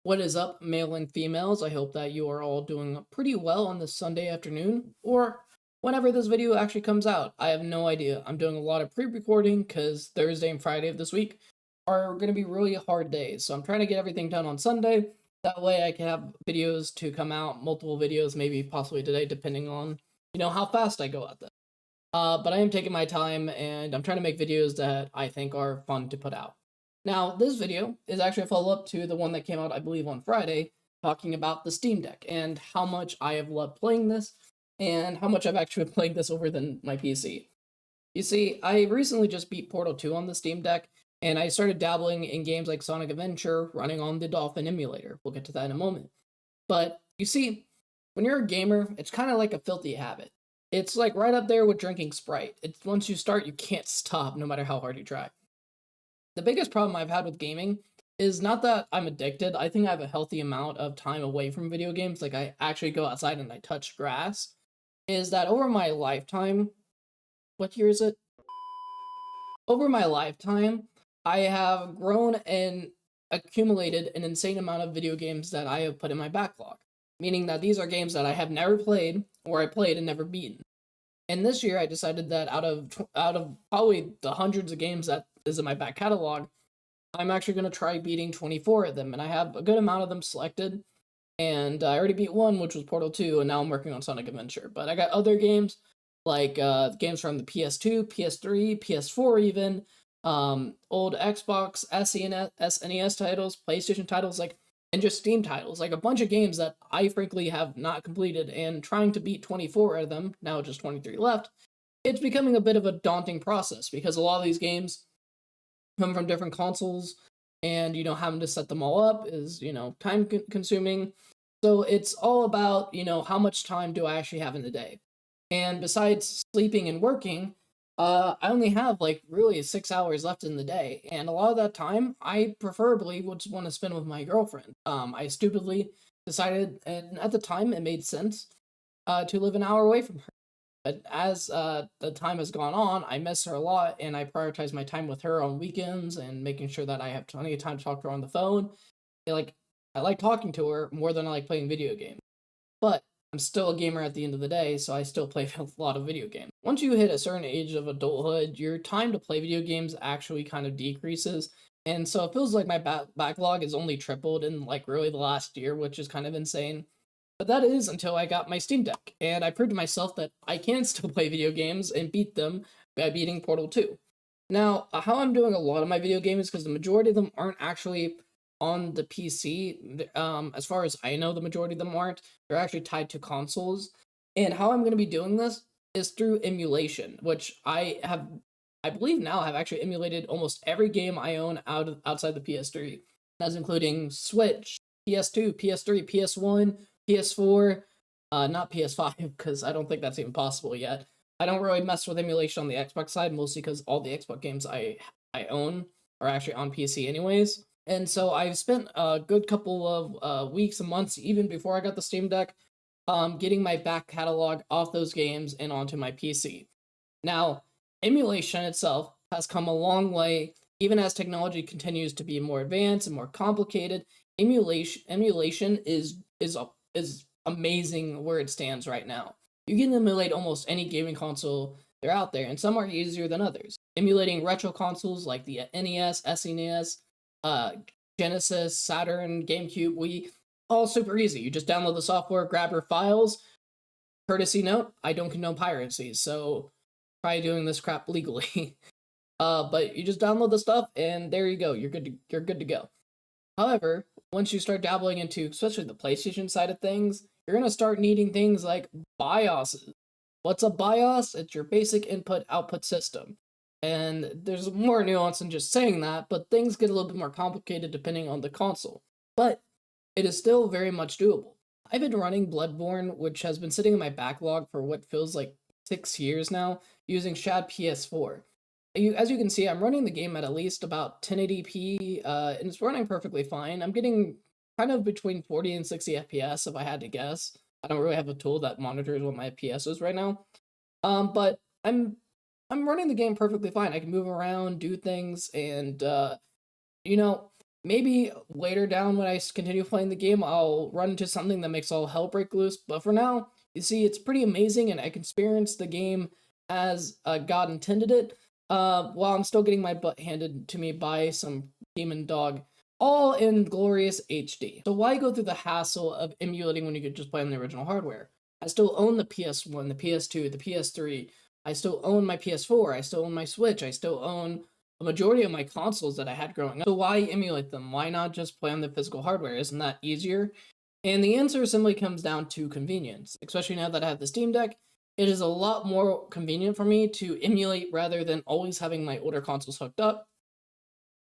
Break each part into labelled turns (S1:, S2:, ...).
S1: What is up, male and females? I hope that you are all doing pretty well on this Sunday afternoon, or whenever this video actually comes out. I have no idea. I'm doing a lot of pre-recording because Thursday and Friday of this week are going to be really hard days. So I'm trying to get everything done on Sunday. That way I can have videos to come out, multiple videos, maybe possibly today, depending on, how fast I go at this. But I am taking my time and I'm trying to make videos that I think are fun to put out. Now, this video is actually a follow-up to the one that came out, I believe, on Friday, talking about the Steam Deck and how much I have loved playing this and how much I've actually been playing this over than my PC. You see, I recently just beat Portal 2 on the Steam Deck, and I started dabbling in games like Sonic Adventure running on the Dolphin emulator. We'll get to that in a moment. But you see, when you're a gamer, it's kind of like a filthy habit. It's like right up there with drinking Sprite. It's once you start, you can't stop no matter how hard you try. The biggest problem I've had with gaming is not that I'm addicted. I think I have a healthy amount of time away from video games. Like I actually go outside and I touch grass. Is that over my lifetime? What year is it? Over my lifetime, I have grown and accumulated an insane amount of video games that I have put in my backlog. Meaning that these are games that I have never played or I played and never beaten. And this year I decided that out of probably the hundreds of games that is in my back catalog, I'm actually going to try beating 24 of them, and I have a good amount of them selected. And I already beat one, which was Portal 2, and now I'm working on Sonic Adventure. But I got other games, like games from the PS2, PS3, PS4 even, old Xbox, SNES titles, PlayStation titles, and just Steam titles, like a bunch of games that I frankly have not completed, and trying to beat 24 of them, now just 23 left, it's becoming a bit of a daunting process, because a lot of these games come from different consoles, and having to set them all up is time consuming. So it's all about how much time do I actually have in the day. And besides sleeping and working, I only have like really 6 hours left in the day, and a lot of that time I preferably would want to spend with my girlfriend. I stupidly decided, and at the time it made sense, to live an hour away from her. But as the time has gone on, I miss her a lot, and I prioritize my time with her on weekends and making sure that I have plenty of time to talk to her on the phone. I like talking to her more than I like playing video games. But I'm still a gamer at the end of the day, so I still play a lot of video games. Once you hit a certain age of adulthood, your time to play video games actually kind of decreases. And so it feels like my backlog is only tripled in like really the last year, which is kind of insane. But that is until I got my Steam Deck, and I proved to myself that I can still play video games and beat them by beating Portal 2. Now, how I'm doing a lot of my video games, because the majority of them aren't actually on the PC. As far as I know, the majority of them aren't. They're actually tied to consoles. And how I'm going to be doing this is through emulation, which I believe now have actually emulated almost every game I own outside the PS3. That's including Switch, PS2, PS3, PS1, PS4, not PS5, because I don't think that's even possible yet. I don't really mess with emulation on the Xbox side, mostly because all the Xbox games I own are actually on PC anyways. And so I've spent a good couple of weeks and months, even before I got the Steam Deck, getting my back catalog off those games and onto my PC. Now, emulation itself has come a long way, even as technology continues to be more advanced and more complicated. Emulation is amazing where it stands right now. You can emulate almost any gaming console they're out there, and some are easier than others. Emulating retro consoles like the NES, SNES, uh, Genesis, Saturn, GameCube, Wii, all super easy. You just download the software, grab your files. Courtesy note: I don't condone piracy, so try doing this crap legally. But you just download the stuff, and there you go. You're good to go. However, once you start dabbling into, especially the PlayStation side of things, you're gonna start needing things like BIOSes. What's a BIOS? It's your basic input-output system. And there's more nuance than just saying that, but things get a little bit more complicated depending on the console. But it is still very much doable. I've been running Bloodborne, which has been sitting in my backlog for what feels like 6 years now, using Shad PS4. As you can see, I'm running the game at least about 1080p, and it's running perfectly fine. I'm getting kind of between 40 and 60 FPS, if I had to guess. I don't really have a tool that monitors what my FPS is right now. But I'm running the game perfectly fine. I can move around, do things, and you know, Maybe later down when I continue playing the game, I'll run into something that makes all hell break loose. But for now, you see, it's pretty amazing, and I can experience the game as God intended it, while I'm still getting my butt handed to me by some demon dog, all in glorious HD. So why go through the hassle of emulating when you could just play on the original hardware? I still own the PS1, the PS2, the PS3. I still own my PS4. I still own my Switch. I still own a majority of my consoles that I had growing up. So why emulate them? Why not just play on the physical hardware? Isn't that easier? And the answer simply comes down to convenience. Especially now that I have the Steam Deck, it is a lot more convenient for me to emulate rather than always having my older consoles hooked up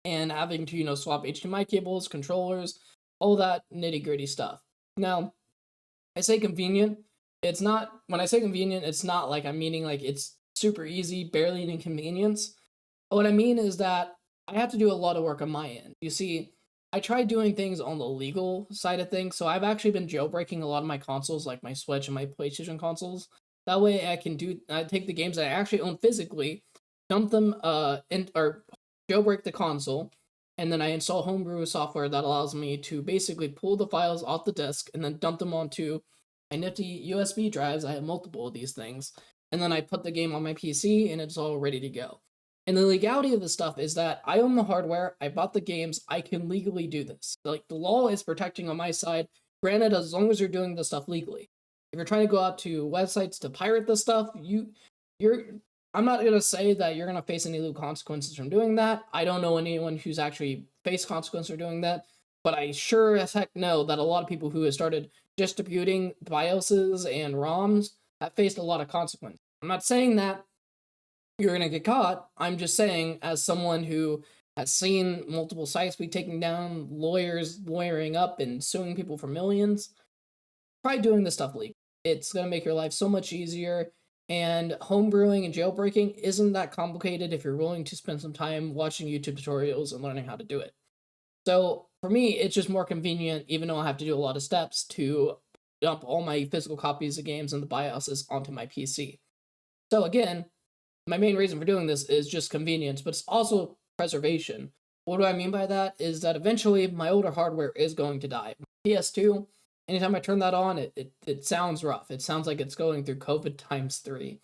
S1: and having to, swap HDMI cables, controllers, all that nitty-gritty stuff. Now, I say convenient. It's not, when I say convenient, it's not like I'm meaning like it's super easy, barely an inconvenience. What I mean is that I have to do a lot of work on my end. You see, I tried doing things on the legal side of things, so I've actually been jailbreaking a lot of my consoles, like my Switch and my PlayStation consoles. That way, I take the games that I actually own physically, dump them, or jailbreak the console, and then I install homebrew software that allows me to basically pull the files off the disk and then dump them onto my nifty USB drives. I have multiple of these things, and then I put the game on my PC, and it's all ready to go. And the legality of the stuff is that I own the hardware, I bought the games, I can legally do this. Like, the law is protecting on my side, granted, as long as you're doing the stuff legally. If you're trying to go out to websites to pirate this stuff, you're I'm not gonna say that you're gonna face any legal consequences from doing that. I don't know anyone who's actually faced consequences for doing that, but I sure as heck know that a lot of people who have started distributing BIOSes and ROMs have faced a lot of consequences. I'm not saying that you're going to get caught. I'm just saying, as someone who has seen multiple sites be taken down, lawyers lawyering up and suing people for millions, try doing this stuff legally. It's going to make your life so much easier. And homebrewing and jailbreaking isn't that complicated if you're willing to spend some time watching YouTube tutorials and learning how to do it. So for me, it's just more convenient, even though I have to do a lot of steps to dump all my physical copies of games and the BIOSes onto my PC. So again, my main reason for doing this is just convenience, but it's also preservation. What do I mean by that? Is that eventually my older hardware is going to die. PS2, anytime I turn that on, it sounds rough. It sounds like it's going through COVID times 3.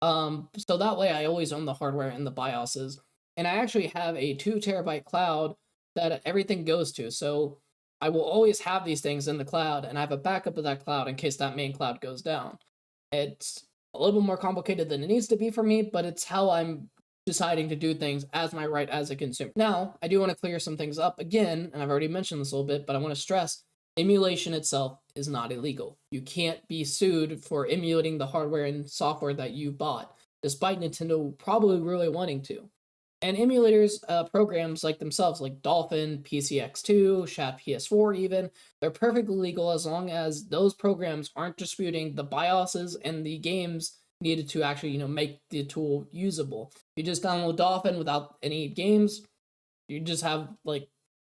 S1: So that way I always own the hardware and the BIOSes. And I actually have a 2 terabyte cloud that everything goes to. So I will always have these things in the cloud, and I have a backup of that cloud in case that main cloud goes down. It's a little bit more complicated than it needs to be for me, but it's how I'm deciding to do things as my right as a consumer. Now, I do want to clear some things up again, and I've already mentioned this a little bit, but I want to stress emulation itself is not illegal. You can't be sued for emulating the hardware and software that you bought, despite Nintendo probably really wanting to. And emulators, programs like themselves, like Dolphin, PCX2, Shat PS4 even, they're perfectly legal as long as those programs aren't disputing the BIOSes and the games needed to actually, make the tool usable. If you just download Dolphin without any games, you just have, like,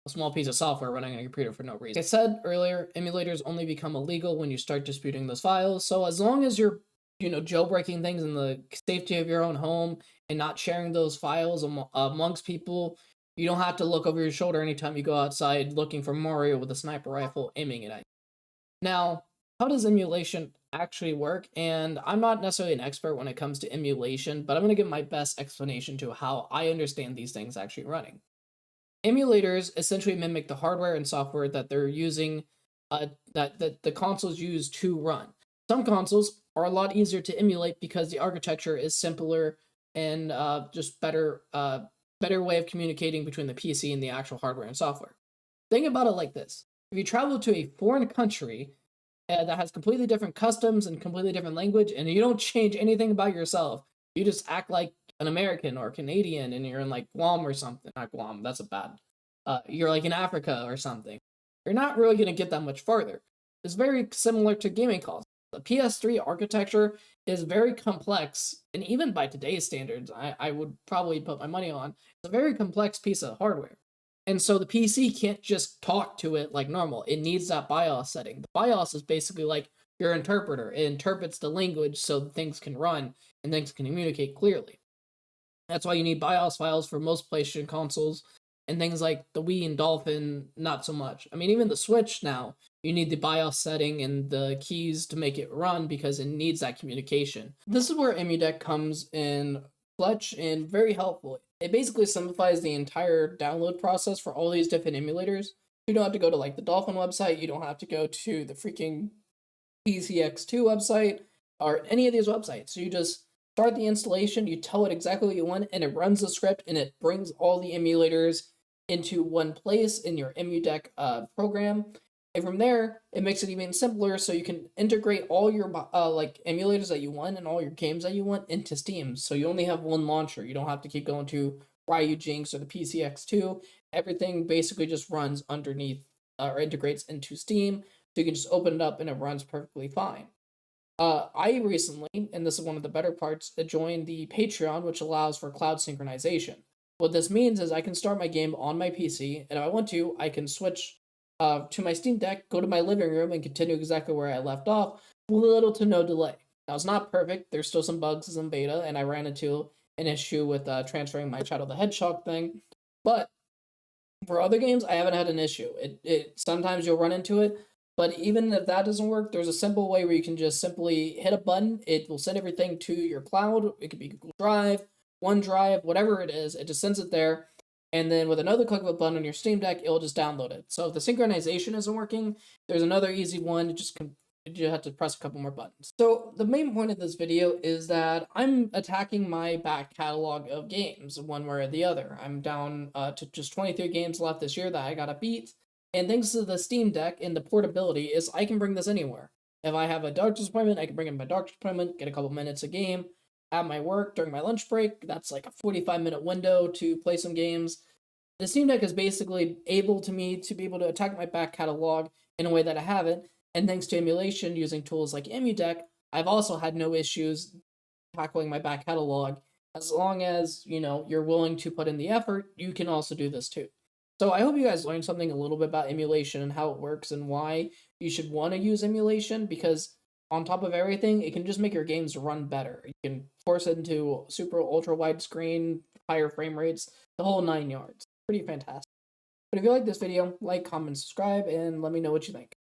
S1: a small piece of software running on your computer for no reason. Like I said earlier, emulators only become illegal when you start disputing those files, so as long as you're jailbreaking things in the safety of your own home and not sharing those files amongst people, you don't have to look over your shoulder anytime you go outside looking for Mario with a sniper rifle aiming it at you. Now, how does emulation actually work? And I'm not necessarily an expert when it comes to emulation, but I'm going to give my best explanation to how I understand these things actually running. Emulators essentially mimic the hardware and software that they're using, that the consoles use to run. Some consoles are a lot easier to emulate because the architecture is simpler and just better way of communicating between the PC and the actual hardware and software. Think about it like this: if you travel to a foreign country that has completely different customs and completely different language, and you don't change anything about yourself, you just act like an American or Canadian, and you're in like Guam or something. Not Guam, that's a bad. You're like in Africa or something. You're not really going to get that much farther. It's very similar to gaming consoles. The PS3 architecture is very complex, and even by today's standards, I would probably put my money on it's a very complex piece of hardware. And so the PC can't just talk to it like normal. It needs that BIOS setting. The BIOS is basically like your interpreter. It interprets the language so that things can run and things can communicate clearly. That's why you need BIOS files for most PlayStation consoles. and things like the Wii and Dolphin, not so much. I mean, even the Switch now, you need the BIOS setting and the keys to make it run because it needs that communication. This is where EmuDeck comes in clutch and very helpful. It basically simplifies the entire download process for all these different emulators. You don't have to go to like the Dolphin website, you don't have to go to the freaking PCX2 website or any of these websites. So you just start the installation, you tell it exactly what you want, and it runs the script and it brings all the emulators into one place in your EmuDeck program. And from there, it makes it even simpler, so you can integrate all your like emulators that you want and all your games that you want into Steam. So you only have one launcher. You don't have to keep going to Ryujinx or the PCX2. Everything basically just runs underneath or integrates into Steam. So you can just open it up and it runs perfectly fine. I recently, and this is one of the better parts, joined the Patreon, which allows for cloud synchronization. What this means is I can start my game on my PC, and if I want to, I can switch to my Steam Deck, go to my living room, and continue exactly where I left off with little to no delay. Now, it's not perfect. There's still some bugs in beta, and I ran into an issue with transferring my Shadow the Hedgehog thing. But for other games, I haven't had an issue. It sometimes you'll run into it, but even if that doesn't work, there's a simple way where you can just simply hit a button. It will send everything to your cloud. It could be Google Drive, OneDrive, whatever it is. It just sends it there. And then with another click of a button on your Steam Deck, it'll just download it. So if the synchronization isn't working, there's another easy one. You have to press a couple more buttons. So the main point of this video is that I'm attacking my back catalog of games one way or the other. I'm down to just 23 games left this year that I gotta beat. And thanks to the Steam Deck and the portability is I can bring this anywhere. If I have a doctor's appointment, I can bring in my doctor's appointment, get a couple minutes a game. At my work during my lunch break, that's like a 45-minute window to play some games. The Steam Deck is basically able to me to be able to attack my back catalog in a way that I haven't. And thanks to emulation using tools like EmuDeck, I've also had no issues tackling my back catalog. As long as, you're willing to put in the effort, you can also do this too. So I hope you guys learned something a little bit about emulation and how it works and why you should want to use emulation, because on top of everything, it can just make your games run better. You can force it into super ultra wide screen, higher frame rates, the whole 9 yards. Pretty fantastic. But if you like this video, like, comment, subscribe, and let me know what you think.